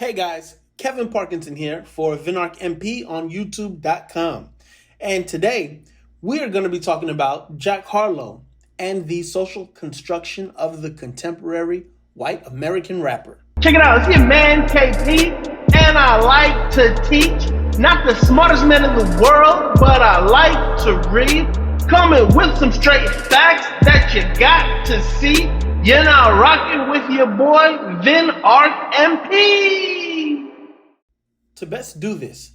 Hey guys, Kevin Parkinson here for Vinark MP on YouTube.com. And today we are going to be talking about Jack Harlow and the social construction of the contemporary white American rapper. Check it out, it's your man KP, and I like to teach. Not the smartest man in the world, but I like to read. Coming with some straight facts that you got to see. You're now rocking with your boy, Vinark MP. To best do this,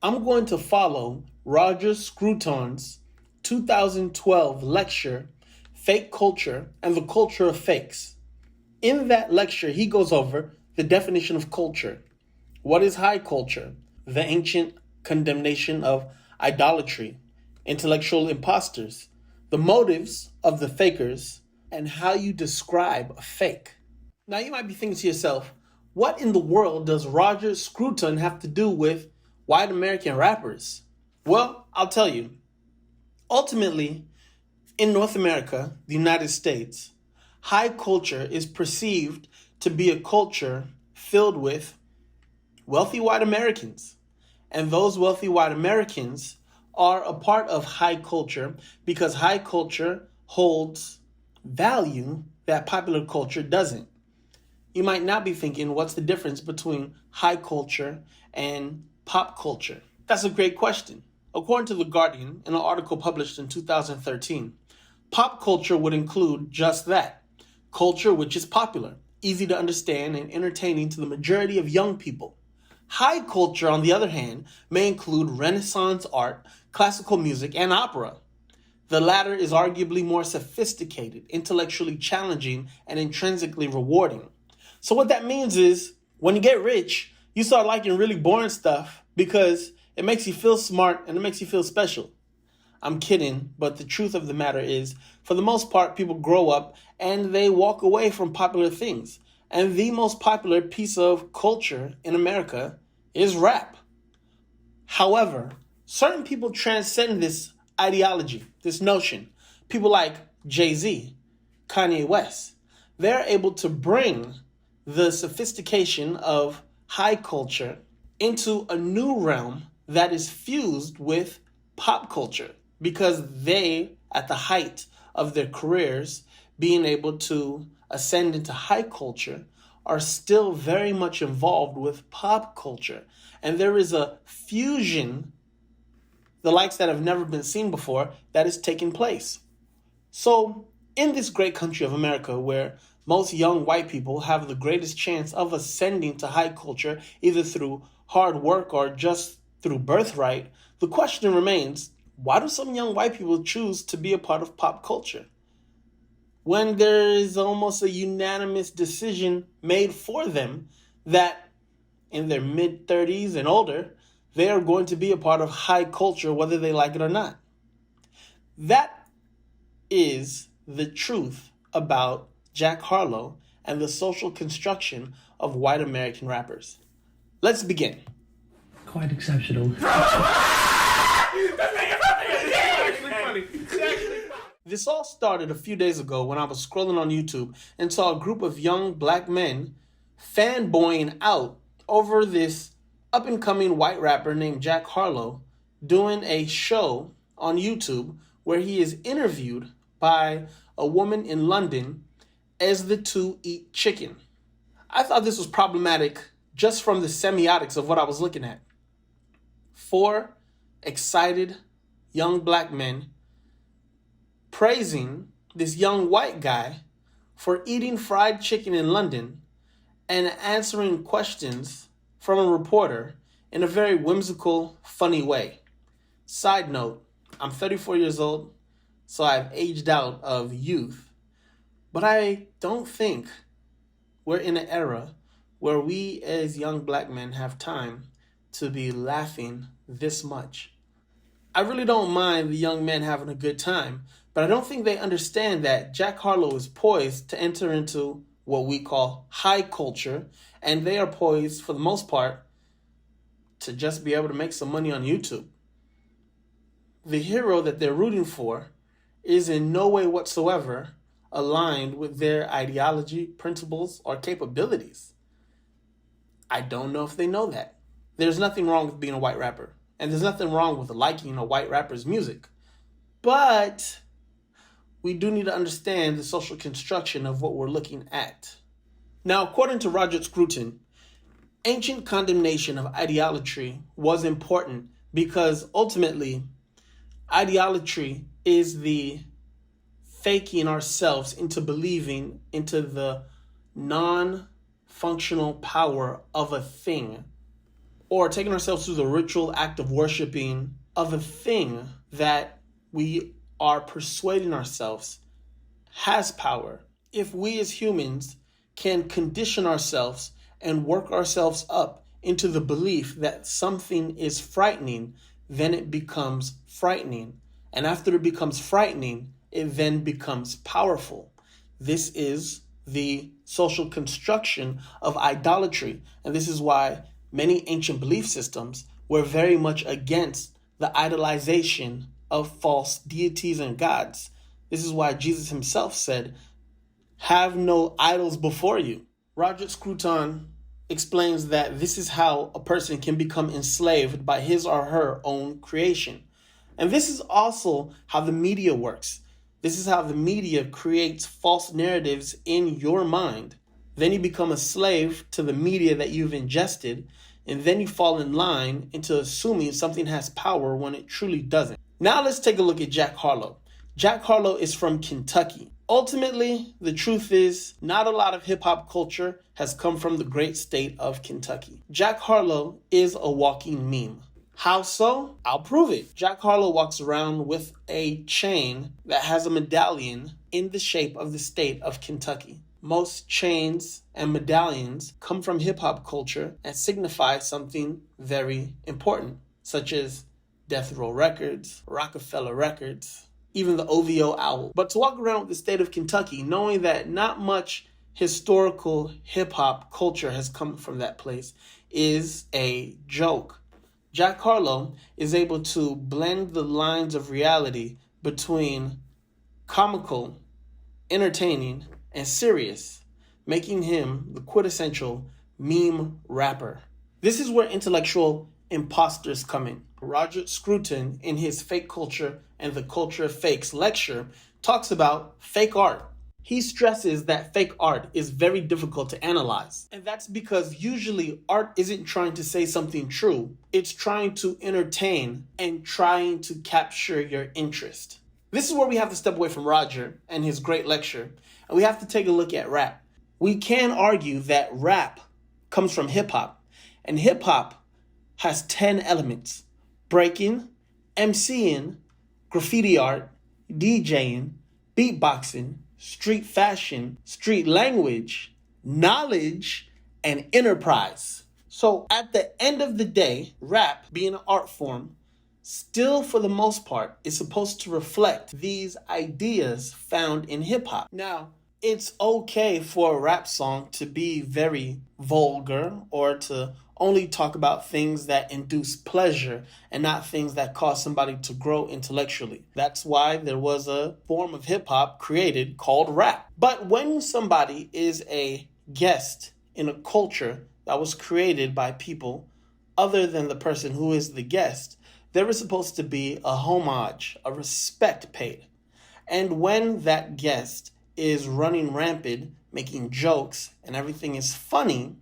I'm going to follow Roger Scruton's 2012 lecture, Fake Culture and the Culture of Fakes. In that lecture, he goes over the definition of culture. What is high culture? The ancient condemnation of idolatry, intellectual imposters, the motives of the fakers, and how you describe a fake. Now you might be thinking to yourself, what in the world does Roger Scruton have to do with white American rappers? Well, I'll tell you. Ultimately, in North America, the United States, high culture is perceived to be a culture filled with wealthy white Americans. And those wealthy white Americans are a part of high culture because high culture holds value that popular culture doesn't. You might not be thinking, what's the difference between high culture and pop culture? That's a great question. According to The Guardian, in an article published in 2013, pop culture would include just that. Culture which is popular, easy to understand, and entertaining to the majority of young people. High culture, on the other hand, may include Renaissance art, classical music, and opera. The latter is arguably more sophisticated, intellectually challenging, and intrinsically rewarding. So what that means is, when you get rich, you start liking really boring stuff because it makes you feel smart and it makes you feel special. I'm kidding, but the truth of the matter is, for the most part, people grow up and they walk away from popular things. And the most popular piece of culture in America is rap. However, certain people transcend this ideology, this notion. People like Jay-Z, Kanye West. They're able to bring the sophistication of high culture into a new realm that is fused with pop culture because they, at the height of their careers, being able to ascend into high culture, are still very much involved with pop culture. And there is a fusion, the likes that have never been seen before, that is taking place. So, in this great country of America, where most young white people have the greatest chance of ascending to high culture, either through hard work or just through birthright, the question remains, why do some young white people choose to be a part of pop culture? When there is almost a unanimous decision made for them that in their mid-30s and older, they are going to be a part of high culture whether they like it or not. That is the truth about Jack Harlow and the social construction of white American rappers. Let's begin. Quite exceptional. This all started a few days ago when I was scrolling on YouTube and saw a group of young black men fanboying out over this up-and-coming white rapper named Jack Harlow doing a show on YouTube where he is interviewed by a woman in London as the two eat chicken. I thought this was problematic just from the semiotics of what I was looking at. 4 excited young black men praising this young white guy for eating fried chicken in London and answering questions from a reporter in a very whimsical, funny way. Side note, I'm 34 years old, so I've aged out of youth, but I don't think we're in an era where we as young black men have time to be laughing this much. I really don't mind the young men having a good time, but I don't think they understand that Jack Harlow is poised to enter into what we call high culture, and they are poised, for the most part, to just be able to make some money on YouTube. The hero that they're rooting for is in no way whatsoever aligned with their ideology, principles, or capabilities. I don't know if they know that. There's nothing wrong with being a white rapper, and there's nothing wrong with liking a white rapper's music. But we do need to understand the social construction of what we're looking at. Now, according to Roger Scruton, ancient condemnation of idolatry was important because ultimately, idolatry is the faking ourselves into believing into the non-functional power of a thing, or taking ourselves through the ritual act of worshiping of a thing that we are persuading ourselves has power. If we as humans can condition ourselves and work ourselves up into the belief that something is frightening, then it becomes frightening. And after it becomes frightening, it then becomes powerful. This is the social construction of idolatry. And this is why many ancient belief systems were very much against the idolization of false deities and gods. This is why Jesus himself said, "Have no idols before you." Roger Scruton explains that this is how a person can become enslaved by his or her own creation. And this is also how the media works. This is how the media creates false narratives in your mind. Then you become a slave to the media that you've ingested, and then you fall in line into assuming something has power when it truly doesn't. Now let's take a look at Jack Harlow. Jack Harlow is from Kentucky. Ultimately, the truth is, not a lot of hip-hop culture has come from the great state of Kentucky. Jack Harlow is a walking meme. How so? I'll prove it. Jack Harlow walks around with a chain that has a medallion in the shape of the state of Kentucky. Most chains and medallions come from hip-hop culture and signify something very important, such as Death Row Records, Rockefeller Records, even the OVO Owl. But to walk around with the state of Kentucky, knowing that not much historical hip-hop culture has come from that place, is a joke. Jack Harlow is able to blend the lines of reality between comical, entertaining, and serious, making him the quintessential meme rapper. This is where intellectual imposters come in. Roger Scruton, in his Fake Culture and the Culture of Fakes lecture, talks about fake art. He stresses that fake art is very difficult to analyze. And that's because usually art isn't trying to say something true. It's trying to entertain and trying to capture your interest. This is where we have to step away from Roger and his great lecture, and we have to take a look at rap. We can argue that rap comes from hip-hop, and hip-hop has 10 elements: breaking, MCing, graffiti art, DJing, beatboxing, street fashion, street language, knowledge, and enterprise. So at the end of the day, rap, being an art form, still for the most part is supposed to reflect these ideas found in hip-hop. Now, it's okay for a rap song to be very vulgar or to only talk about things that induce pleasure and not things that cause somebody to grow intellectually. That's why there was a form of hip-hop created called rap. But when somebody is a guest in a culture that was created by people other than the person who is the guest, there is supposed to be a homage, a respect paid. And when that guest is running rampant, making jokes, and everything is funny,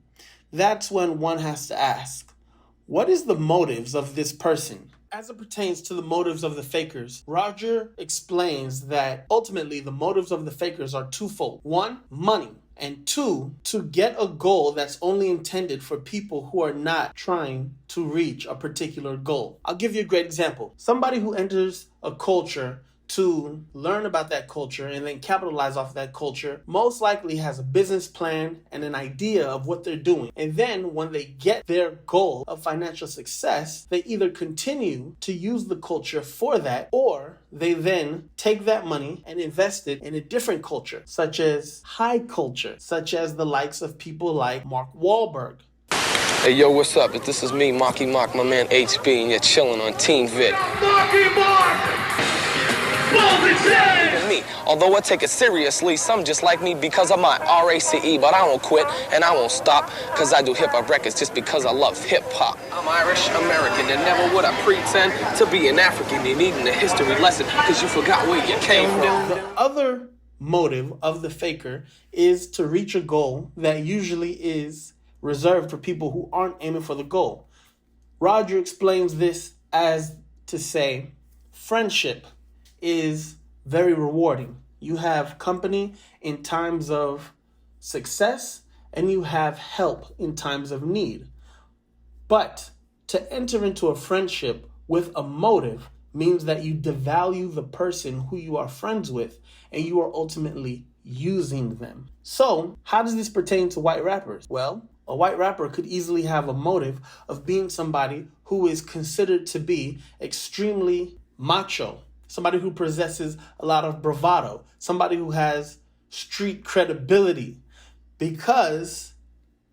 that's when one has to ask, what is the motives of this person? As it pertains to the motives of the fakers, Roger explains that ultimately the motives of the fakers are twofold. One, money. And two, to get a goal that's only intended for people who are not trying to reach a particular goal. I'll give you a great example. Somebody who enters a culture to learn about that culture and then capitalize off that culture most likely has a business plan and an idea of what they're doing. And then when they get their goal of financial success, they either continue to use the culture for that, or they then take that money and invest it in a different culture, such as high culture, such as the likes of people like Mark Wahlberg. Hey, yo, what's up? This is me, Marky Mark, my man HB, and you're chilling on Team Vic. Marky Mark! Even me, although I take it seriously, some just like me because of my RACE, but I won't quit and I won't stop, cause I do hip-hop records just because I love hip-hop. I'm Irish American and never would I pretend to be an African. You needing a history lesson cause you forgot where you came from. The other motive of the faker is to reach a goal that usually is reserved for people who aren't aiming for the goal. Roger explains this as to say, friendship is very rewarding. You have company in times of success and you have help in times of need. But to enter into a friendship with a motive means that you devalue the person who you are friends with and you are ultimately using them. So, how does this pertain to white rappers? Well, a white rapper could easily have a motive of being somebody who is considered to be extremely macho, somebody who possesses a lot of bravado, somebody who has street credibility, because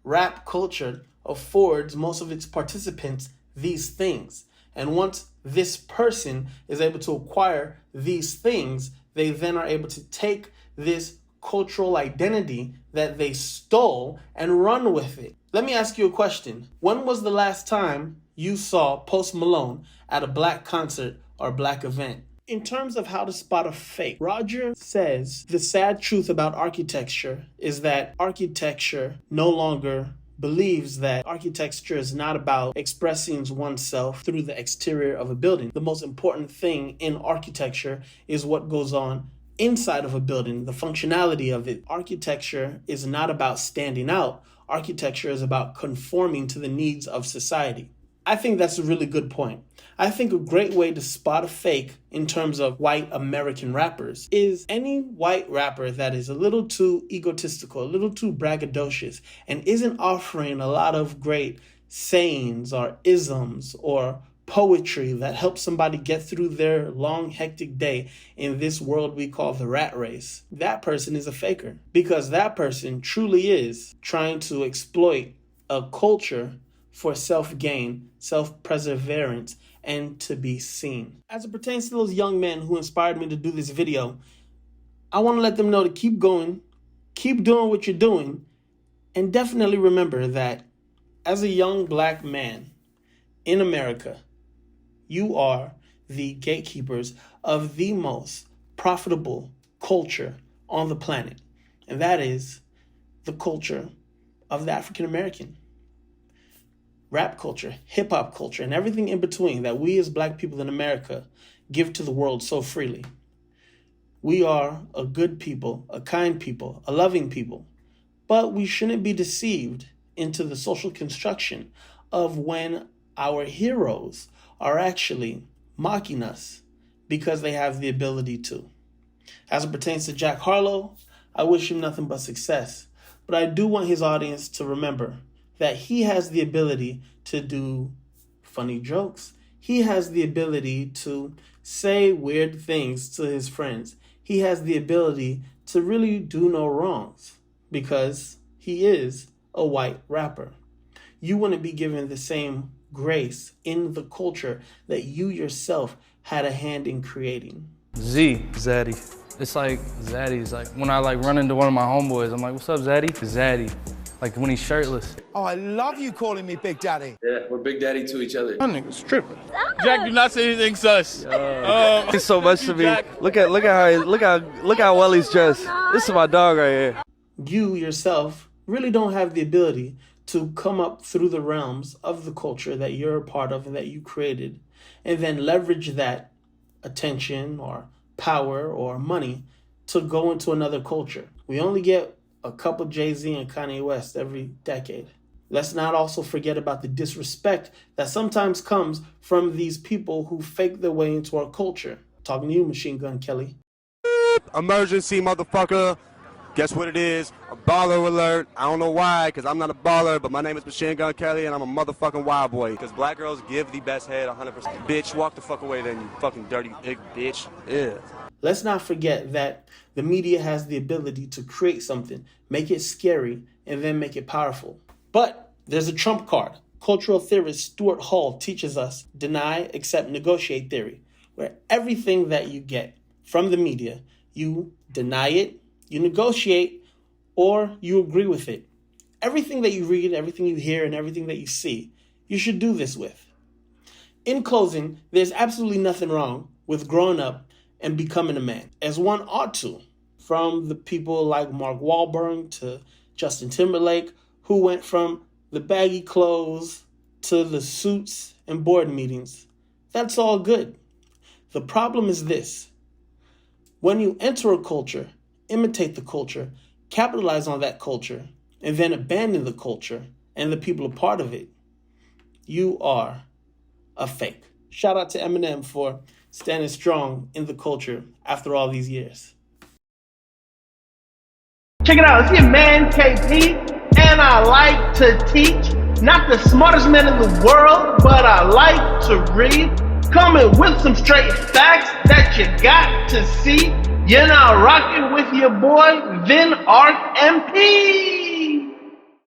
rap culture affords most of its participants these things. And once this person is able to acquire these things, they then are able to take this cultural identity that they stole and run with it. Let me ask you a question. When was the last time you saw Post Malone at a black concert or black event? In terms of how to spot a fake, Roger says the sad truth about architecture is that architecture no longer believes that architecture is not about expressing oneself through the exterior of a building. The most important thing in architecture is what goes on inside of a building, the functionality of it. Architecture is not about standing out. Architecture is about conforming to the needs of society. I think that's a really good point. I think a great way to spot a fake in terms of white American rappers is any white rapper that is a little too egotistical, a little too braggadocious, and isn't offering a lot of great sayings or isms or poetry that helps somebody get through their long, hectic day in this world we call the rat race. That person is a faker, because that person truly is trying to exploit a culture for self-gain, self-perseverance, and to be seen. As it pertains to those young men who inspired me to do this video, I want to let them know to keep going, keep doing what you're doing, and definitely remember that as a young black man in America, you are the gatekeepers of the most profitable culture on the planet, and that is the culture of the African American. Rap culture, hip-hop culture, and everything in between that we as black people in America give to the world so freely. We are a good people, a kind people, a loving people, but we shouldn't be deceived into the social construction of when our heroes are actually mocking us because they have the ability to. As it pertains to Jack Harlow, I wish him nothing but success, but I do want his audience to remember that he has the ability to do funny jokes. He has the ability to say weird things to his friends. He has the ability to really do no wrongs because he is a white rapper. You wouldn't be given the same grace in the culture that you yourself had a hand in creating. Zaddy. It's like Zaddy. It's like when I run into one of my homeboys, I'm like, "What's up, Zaddy?" Zaddy. Like when he's shirtless. Oh, I love you calling me Big Daddy. Yeah, we're Big Daddy to each other. That nigga's tripping. Jack, do not say anything sus. He's so much to me. Look how well he's dressed. This is my dog right here. You yourself really don't have the ability to come up through the realms of the culture that you're a part of and that you created, and then leverage that attention or power or money to go into another culture. We only get a couple Jay-Z and Kanye West every decade. Let's not also forget about the disrespect that sometimes comes from these people who fake their way into our culture. Talking to you, Machine Gun Kelly. Emergency, motherfucker. Guess what it is? A baller alert. I don't know why, because I'm not a baller, but my name is Machine Gun Kelly, and I'm a motherfucking wild boy. Because black girls give the best head 100%. Bitch, walk the fuck away then, you fucking dirty big bitch. Yeah. Let's not forget that the media has the ability to create something, make it scary, and then make it powerful. But there's a trump card. Cultural theorist Stuart Hall teaches us deny, accept, negotiate theory, where everything that you get from the media. You deny it, you negotiate, or you agree with it. Everything that you read, everything you hear, and everything that you see, you should do this with. In closing, there's absolutely nothing wrong with growing up and becoming a man, as one ought to. From the people like Mark Wahlberg to Justin Timberlake, who went from the baggy clothes to the suits and board meetings. That's all good. The problem is this. When you enter a culture, imitate the culture, capitalize on that culture, and then abandon the culture and the people a part of it, you are a fake. Shout out to Eminem for standing strong in the culture after all these years. Check it out, it's your man KP, and I like to teach. Not the smartest man in the world, but I like to read. Coming with some straight facts that you got to see. You're now rocking with your boy, Vin Arc MP.